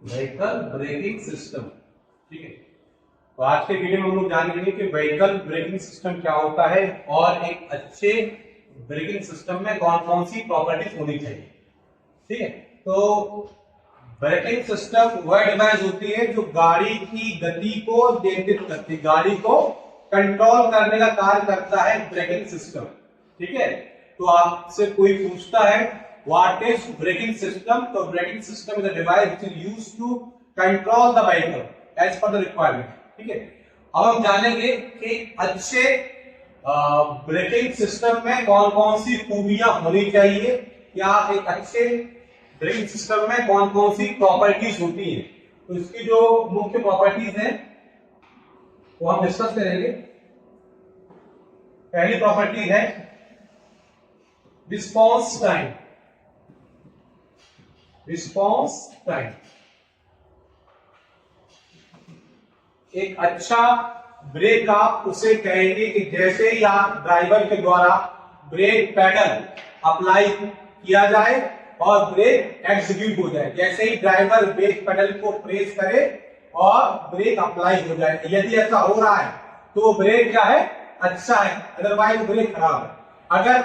Vehicle braking system. ठीक है, तो आज के वीडियो में हम लोग जानेंगे कि व्हीकल ब्रेकिंग सिस्टम क्या होता है और एक अच्छे ब्रेकिंग सिस्टम में कौन कौन सी प्रॉपर्टीज होनी चाहिए। ठीक है, तो ब्रेकिंग सिस्टम वह डिवाइस होती है जो गाड़ी की गति को नियंत्रित करती है, गाड़ी को कंट्रोल करने का कार्य करता है ब्रेकिंग सिस्टम। ठीक है, तो आपसे कोई पूछता है व्हाट इज ब्रेकिंग सिस्टम, तो braking system is a device which is used to control the vehicle as per the requirement. ठीक है, अब हम जानेंगे कि अच्छे ब्रेकिंग सिस्टम में कौन कौन सी खूबियां होनी चाहिए या एक अच्छे ब्रेकिंग सिस्टम में कौन कौन सी प्रॉपर्टीज होती है। तो इसकी जो मुख्य प्रॉपर्टीज है वो हम डिस्कस करेंगे। पहली प्रॉपर्टी है रिस्पॉन्स टाइम। रिस्पॉन्स टाइम एक अच्छा ब्रेक आप उसे कहेंगे कि जैसे ही आप ड्राइवर के द्वारा ब्रेक पेडल अप्लाई किया जाए और ब्रेक एग्जीक्यूट हो जाए, जैसे ही ड्राइवर ब्रेक पेडल को प्रेस करे और ब्रेक अप्लाई हो जाए, यदि ऐसा हो रहा है तो ब्रेक क्या है, अच्छा है, अदरवाइज ब्रेक खराब है। अगर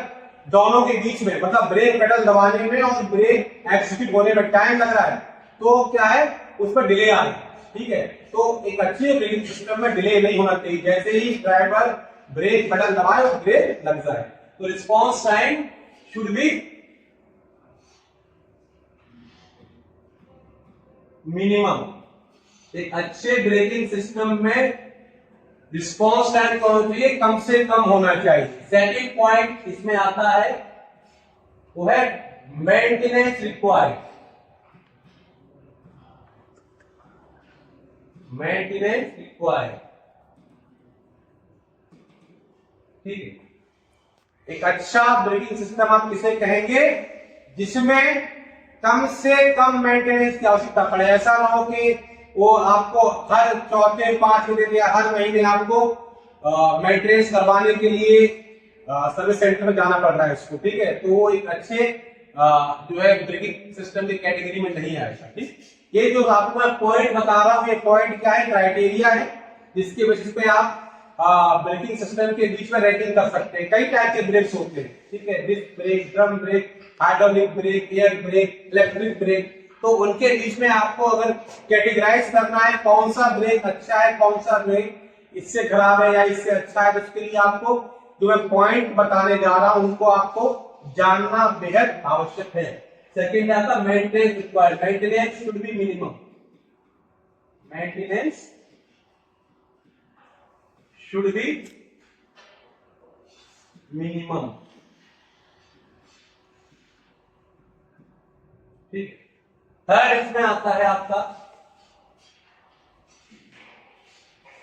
दोनों के बीच में मतलब ब्रेक पेडल दबाने में और ब्रेक एग्जीक्यूट होने में टाइम लग रहा है तो क्या है, उस पर डिले आ रही है। ठीक है, तो एक अच्छे ब्रेकिंग सिस्टम में डिले नहीं होना चाहिए, जैसे ही ड्राइवर ब्रेक पेडल दबाए और ब्रेक लग जाए। तो response time should be minimum. एक अच्छे ब्रेकिंग सिस्टम में रिस्पॉन्स टाइम कम से कम होना चाहिए। सेकंड पॉइंट इसमें आता है वो है मेंटेनेंस रिक्वायर्ड। मेंटेनेंस रिक्वायर्ड, ठीक है। एक अच्छा ब्रेकिंग सिस्टम आप किसे कहेंगे, जिसमें कम से कम मेंटेनेंस की आवश्यकता पड़े। ऐसा ना हो कि वो आपको हर चौथे पांचवें दिन या हर महीने आपको मेंटेनेंस करवाने के लिए सर्विस सेंटर में जाना पड़ रहा है उसको। ठीक है, तो वो एक अच्छे जो है ब्रेकिंग सिस्टम की कैटेगरी में नहीं आएगा। ठीक, ये जो आपको मैं पॉइंट बता रहा हूं, ये पॉइंट क्या है, क्राइटेरिया है जिसके बेसिस पे आप ब्रेकिंग सिस्टम के बीच में रैंकिंग कर सकते हैं। कई टाइप के ब्रेक्स होते हैं। ठीक है, disc brake, drum brake, hydraulic brake, air brake, electric brake, तो उनके बीच में आपको अगर कैटेगराइज करना है कौन सा ब्रेक अच्छा है, कौन सा ब्रेक इससे खराब है या इससे अच्छा है, तो उसके लिए आपको जो मैं पॉइंट बताने जा रहा हूं उनको आपको जानना बेहद आवश्यक है। सेकेंड आता maintenance required. Maintenance should be minimum. Maintenance should be minimum. ठीक, थर्ड इसमें आता है आपका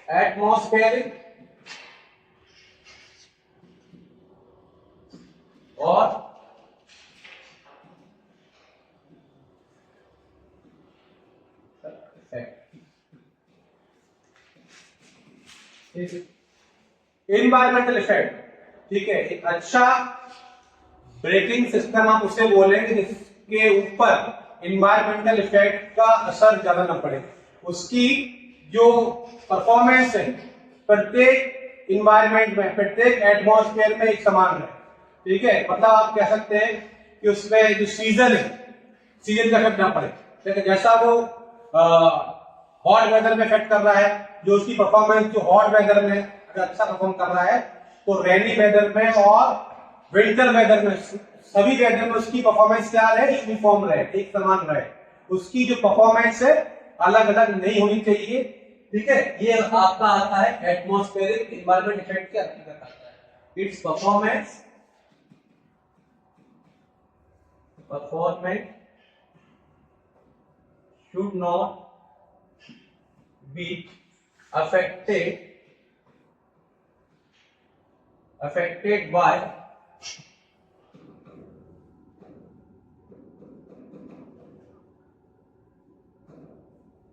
एटमॉस्फेरिक और इन्वायरमेंटल इफेक्ट। ठीक है, एक अच्छा ब्रेकिंग सिस्टम आप उसे बोलेंगे जिसके ऊपर इन्वायरमेंटल इफेक्ट का असर ज्यादा न पड़े, उसकी जो परफॉर्मेंस है प्रत्येक इन्वायरमेंट में, प्रत्येक एटमॉस्फेयर में एक समान रहे। ठीक है, मतलब आप कह सकते हैं कि उसमें जो सीजन है, सीजन का इफेक्ट ना पड़े। ठीक है, जैसा वो हॉट वेदर में इफेक्ट कर रहा है, जो उसकी परफॉर्मेंस जो हॉट वेदर में अगर अच्छा परफॉर्म कर रहा है तो रेनी वेदर में और विंटर वेदर में, सभी वेदर में उसकी परफॉर्मेंस क्या रहे, यूनिफॉर्म रहे, एक समान रहे। उसकी जो परफॉर्मेंस है अलग अलग नहीं होनी चाहिए। ठीक है, ये आपका आता है एटमॉस्फेरिक इन्वायरमेंट इफेक्ट के अंतर्गत आता है। It's performance should not be affected by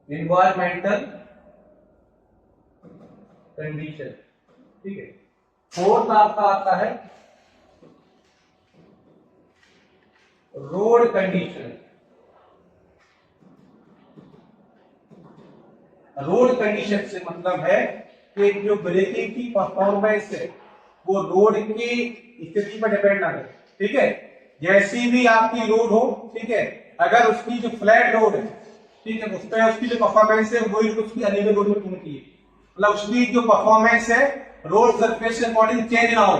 environmental condition। ठीक है, फोर्थ आपका आता है रोड कंडीशन। रोड कंडीशन से मतलब है कि जो ब्रेकिंग की परफॉर्मेंस है वो रोड की स्थिति पर डिपेंड ना करे, ठीक है। जैसी भी आपकी रोड हो, ठीक है, अगर उसकी जो फ्लैट रोड है, ठीक है, उस पर उसकी जो परफॉर्मेंस है वही उसकी अनइवन रोड में पूरी की, मतलब उसकी जो परफॉर्मेंस है रोड सरफेस के अकॉर्डिंग चेंज ना हो,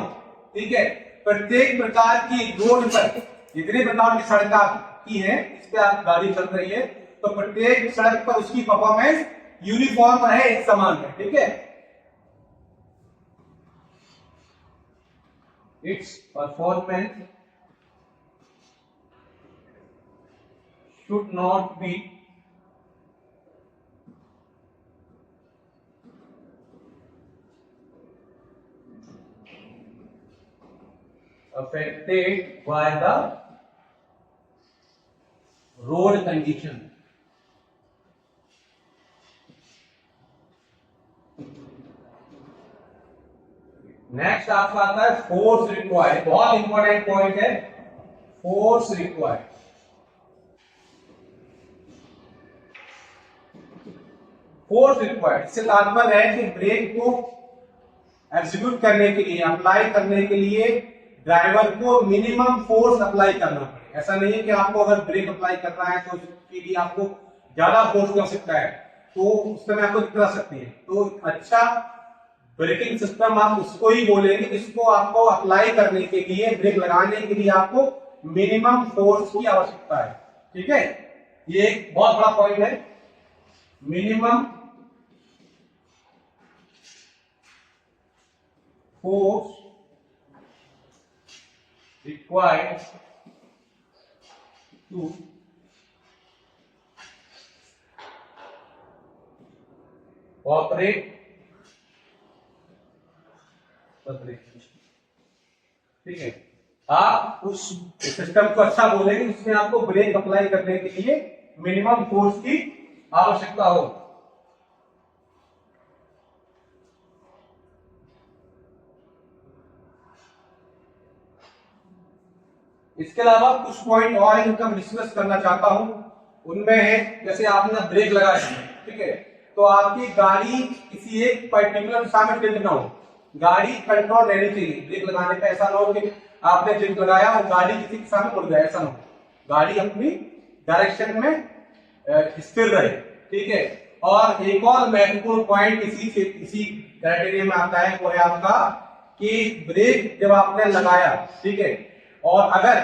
ठीक है। प्रत्येक प्रकार की रोड पर जितने प्रकार की सड़क की है, इस पे आप गाड़ी चल रही है, तो प्रत्येक सड़क पर उसकी परफॉर्मेंस यूनिफॉर्म है, एक समान है, ठीक है। It's performance should not be affected by the road condition. Next आपका आता है फोर्स रिक्वायर्ड, बहुत इंपॉर्टेंट पॉइंट है फोर्स रिक्वायर्ड। फोर्स रिक्वायर्ड इससे तात्पर्य है कि ब्रेक को एग्जीक्यूट करने के लिए, अप्लाई करने के लिए ड्राइवर को मिनिमम फोर्स अप्लाई करना पड़े। ऐसा नहीं है कि आपको अगर ब्रेक अप्लाई करना है तो उसके लिए आपको ज्यादा फोर्स की आवश्यकता है, तो उस समय आपको दिक्कत आ सकती है। तो अच्छा ब्रेकिंग सिस्टम आप उसको ही बोलेंगे जिसको आपको अप्लाई करने के लिए, ब्रेक लगाने के लिए आपको मिनिमम फोर्स की आवश्यकता है, ठीक है। ये एक बहुत बड़ा पॉइंट है, minimum force required to operate the brake system, ठीक है। आप उस सिस्टम को अच्छा बोलेंगे जिसमें आपको ब्रेक अप्लाई करने के लिए मिनिमम फोर्स की आवश्यकता हो। इसके अलावा कुछ पॉइंट और इनका डिस्कस करना चाहता हूं, उनमें है जैसे आपने ब्रेक लगाया, ठीक है, तो आपकी गाड़ी किसी एक पर्टिकुलर दिशा में टिल्ट ना हो, गाड़ी कंट्रोल रहनी चाहिए। ब्रेक लगाने का ऐसा ना हो कि आपने ब्रेक लगाया और गाड़ी किसी दिशा में मुड़ जाए, ऐसा ना हो, गाड़ी अपनी डायरेक्शन में स्थिर रहे, ठीक है। और एक और महत्वपूर्ण पॉइंट इसी क्राइटेरिया में आता है, वो है आपका कि ब्रेक जब आपने लगाया, ठीक है, और अगर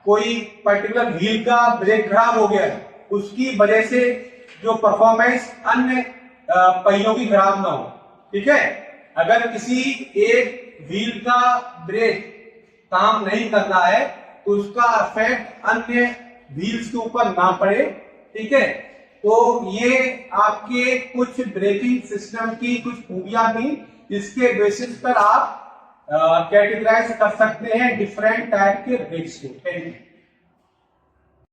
कोई पर्टिकुलर व्हील का ब्रेक खराब हो गया, उसकी वजह से जो परफॉर्मेंस अन्य पहियों की खराब ना हो, ठीक है। अगर किसी एक व्हील का ब्रेक काम नहीं कर रहा है तो उसका इफेक्ट अन्य व्हील्स के ऊपर ना पड़े, ठीक है। तो ये आपके कुछ ब्रेकिंग सिस्टम की कुछ खूबियां थी, जिसके बेसिस पर आप कैटेगराइज कर सकते हैं डिफरेंट टाइप के ब्रेक्स को।